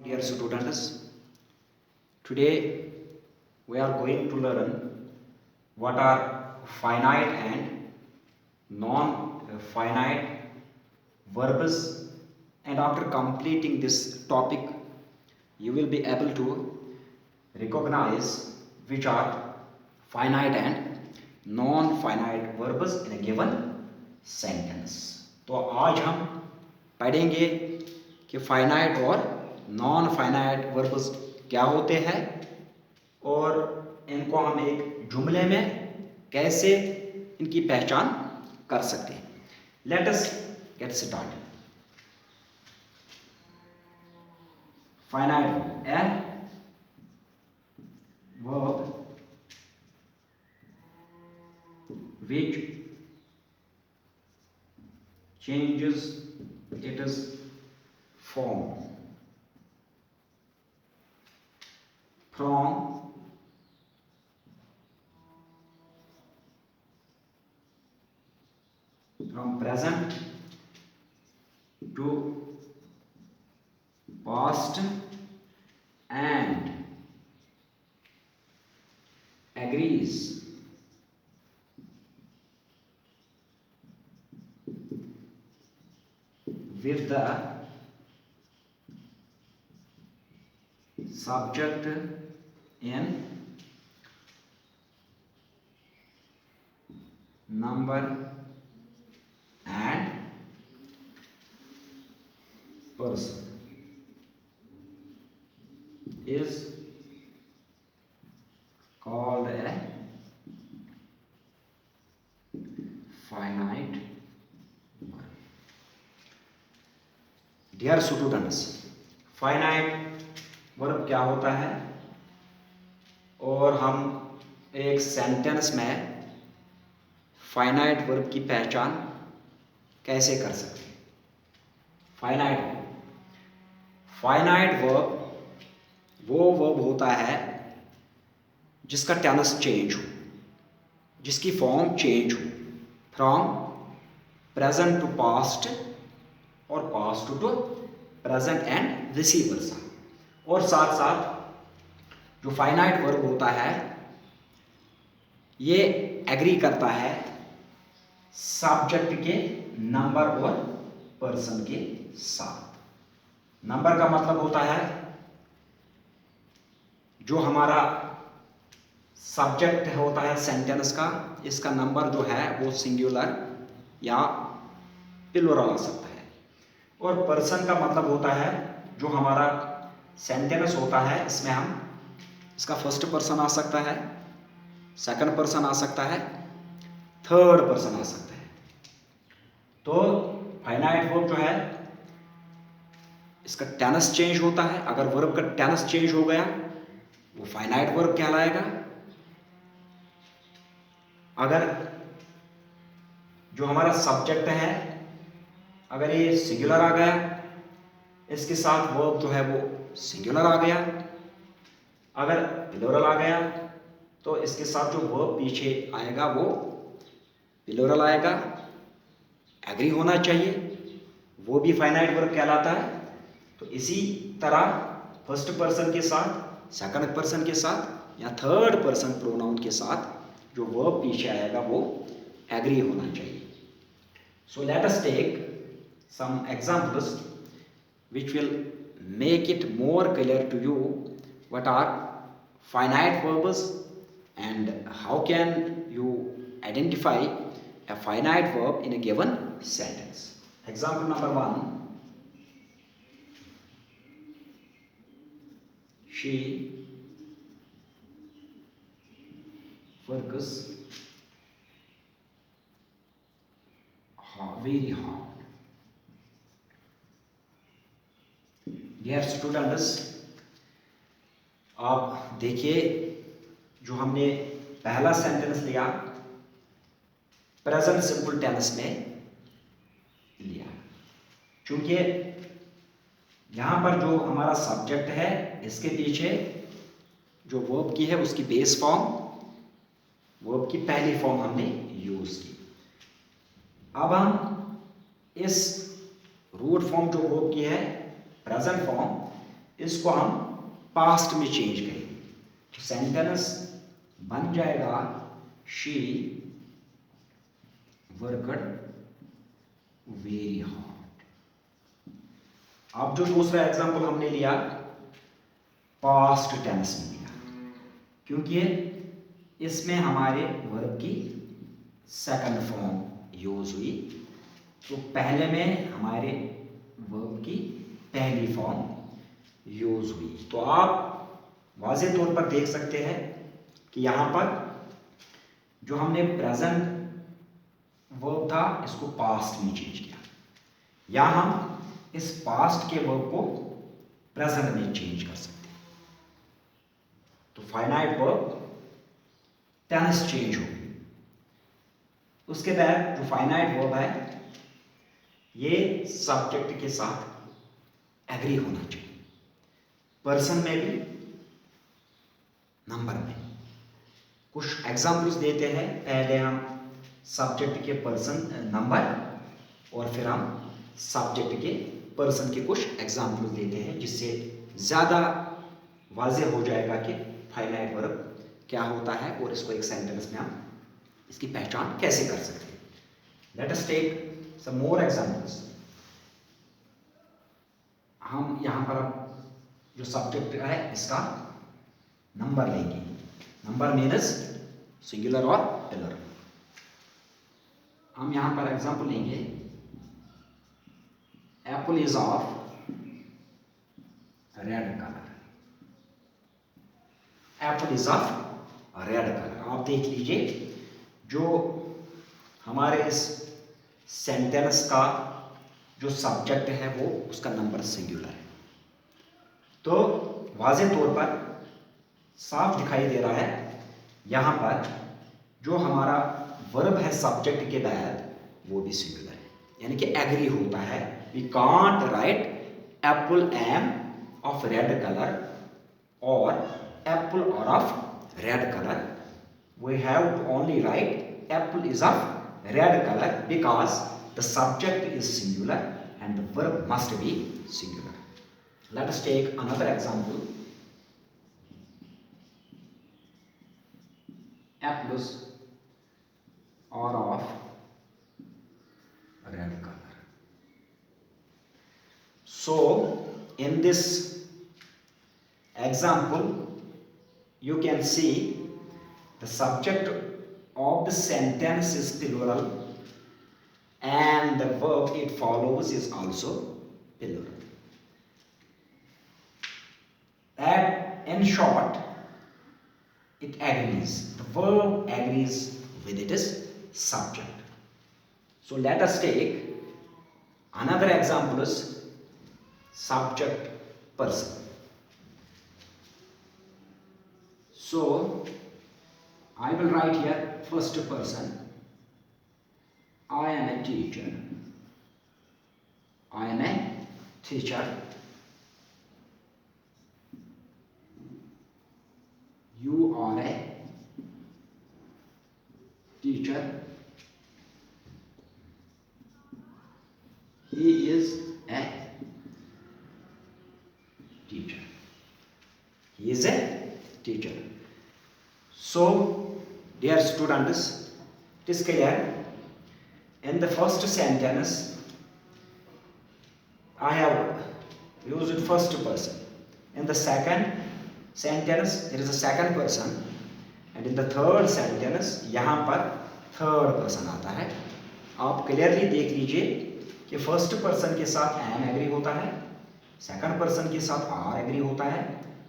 Dear students, today we are going to learn what are finite and non-finite verbs, and after completing this topic you will be able to recognize which are finite and non-finite verbs in a given sentence. तो आज हम पढ़ेंगे कि finite और non finite verbs क्या होते हैं और इनको हम एक जुमले में कैसे इनकी पहचान कर सकते हैं. Let us get started. Finite a verb which changes its form from present to past and agrees with the subject in number and person is called a finite verb. Dear students, finite verb क्या होता है और हम एक sentence में finite verb की पहचान कैसे कर सकते हैं. फाइनाइट वर्ब वो वर्ब होता है जिसका टेंस चेंज हो, जिसकी फॉर्म चेंज हो फ्रॉम प्रेजेंट टू पास्ट और पास्ट टू प्रेजेंट एंड विसी वर्सा. और साथ साथ जो फाइनाइट वर्ब होता है ये एग्री करता है सब्जेक्ट के नंबर और पर्सन के साथ. नंबर का मतलब होता है जो हमारा सब्जेक्ट होता है सेंटेंस का, इसका नंबर जो है वो सिंगुलर या प्लूरल आ सकता है. और पर्सन का मतलब होता है जो हमारा सेंटेंस होता है इसमें हम इसका फर्स्ट पर्सन आ सकता है, सेकंड पर्सन आ सकता है, थर्ड पर्सन आ सकता है. तो फाइनाइट वर्ब जो है इसका टेंस चेंज होता है. अगर वर्ब का टेंस चेंज हो गया वो फाइनाइट वर्ब कहलाएगा. अगर जो हमारा सब्जेक्ट है अगर ये सिंगुलर आ गया, इसके साथ वर्ब जो है वो सिंगुलर आ गया. अगर प्लूरल आ गया तो इसके साथ जो वर्ब पीछे आएगा वो प्लूरल आएगा. एग्री होना चाहिए, वो भी फाइनाइट वर्ब कहलाता है. तो इसी तरह फर्स्ट पर्सन के साथ, सेकंड पर्सन के साथ या थर्ड पर्सन प्रोनाउन के साथ जो वर्ब पीछे आएगा वो एग्री होना चाहिए. So let us take some examples which will make it more clear to you what are finite verbs and how can you identify a finite verb in a given sentence. Example number 1. She works very hard. Dear students, आप देखिए जो हमने पहला sentence लिया present simple tense में लिया, क्योंकि यहाँ पर जो हमारा सब्जेक्ट है इसके पीछे जो वर्ब की है उसकी बेस फॉर्म, वर्ब की पहली फॉर्म हमने यूज की. अब हम इस रूट फॉर्म जो वर्ब की है प्रेजेंट फॉर्म, इसको हम पास्ट में चेंज करेंगे, तो सेंटेंस बन जाएगा शी वर्कड वेरी हार्ड। अब जो दूसरा एग्जांपल हमने लिया पास्ट टेंस में लिया, क्योंकि इसमें हमारे वर्ब की सेकंड फॉर्म यूज हुई, तो पहले में हमारे वर्ब की पहली फॉर्म यूज हुई। तो आप वाज़े तौर पर देख सकते हैं कि यहाँ पर जो हमने प्रेजेंट वर्ब था इसको पास्ट में चेंज किया, या हम इस पास्ट के वर्ब को प्रेजेंट में चेंज कर सकते हैं। तो फाइनाइट वर्ब टेंस चेंज हो गई। उसके बाद जो फाइनाइट वर्ब है ये सब्जेक्ट के साथ एग्री होना चाहिए, पर्सन में भी नंबर में। कुछ एग्जाम्पल्स देते हैं, पहले हम सब्जेक्ट के पर्सन नंबर और फिर हम सब्जेक्ट के पर्सन के कुछ एग्जाम्पल्स देते हैं, जिससे ज़्यादा वाज़ेह हो जाएगा कि फाइनाइट वर्ब क्या होता है और इसको एक सेंटेंस में हम इसकी पहचान कैसे कर सकते हैं। Let us take some more examples. हम यहाँ पर जो सब्जेक्ट है इसका नंबर लेंगे, नंबर मीन्स सिंगुलर और प्लुरल। हम यहाँ पर एग्जाम्पल लेंगे, apple is of red colour. Apple is of red colour. आप देख लीजिए जो हमारे इस सेंटेंस का जो सब्जेक्ट है वो उसका नंबर सिंगुलर है, तो वाज़े तौर पर साफ दिखाई दे रहा है यहाँ पर जो हमारा वर्ब है सब्जेक्ट के बाद वो भी सिंगुलर है, यानी कि एग्री होता है। We can't write apple am of red colour और apple are of red colour. We have to only write apple is of red colour because the subject is singular and the verb must be singular. Let us take another example. Apples are of red color. So in this example you can see the subject of the sentence is plural and the verb it follows is also plural. That in short it agrees, the verb agrees with its subject. So let us take another example is subject person. So I will write here first person. I am a teacher. I am a teacher. You are a teacher. He is a teacher. He is a teacher. So, dear students, it is clear. In the first sentence, I have used first person. In the second sentence, there is a second person, and in the third sentence, यहाँ पर third person आता है। आप clearly देख लीजिए कि first person के साथ am agree होता है, second person के साथ are agree होता है,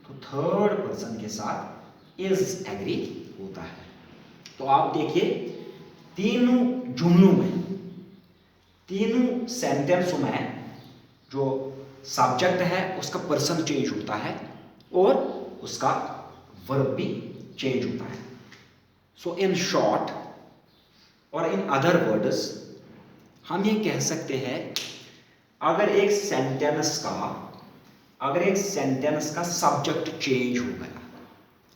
तो third person के साथ is agree होता है। तो आप देखिए तीनों जुमलों में, तीनों सेंटेंसों में जो सब्जेक्ट है उसका पर्सन चेंज होता है और उसका वर्ब भी चेंज होता है। सो इन शॉर्ट और इन अदर वर्ड्स हम ये कह सकते हैं अगर एक सेंटेंस का सब्जेक्ट चेंज हो गया,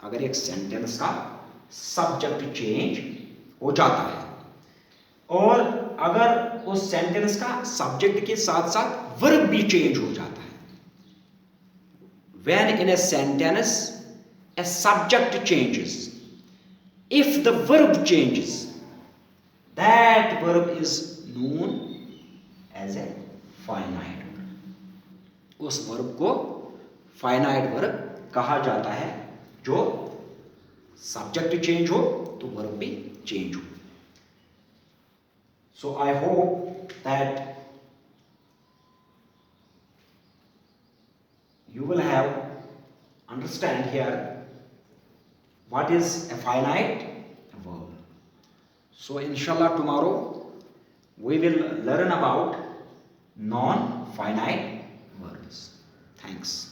अगर एक सेंटेंस का सब्जेक्ट चेंज हो जाता है और अगर उस सेंटेंस का सब्जेक्ट के साथ साथ वर्ब भी चेंज हो जाता है, when in a sentence a subject changes, if the verb changes, that verb is known as a finite verb. उस verb को finite verb कहा जाता है जो subject change हो तो verb भी change हो. So I hope that you will have understand here what is a finite verb. So inshallah tomorrow we will learn about non-finite verbs. Thanks.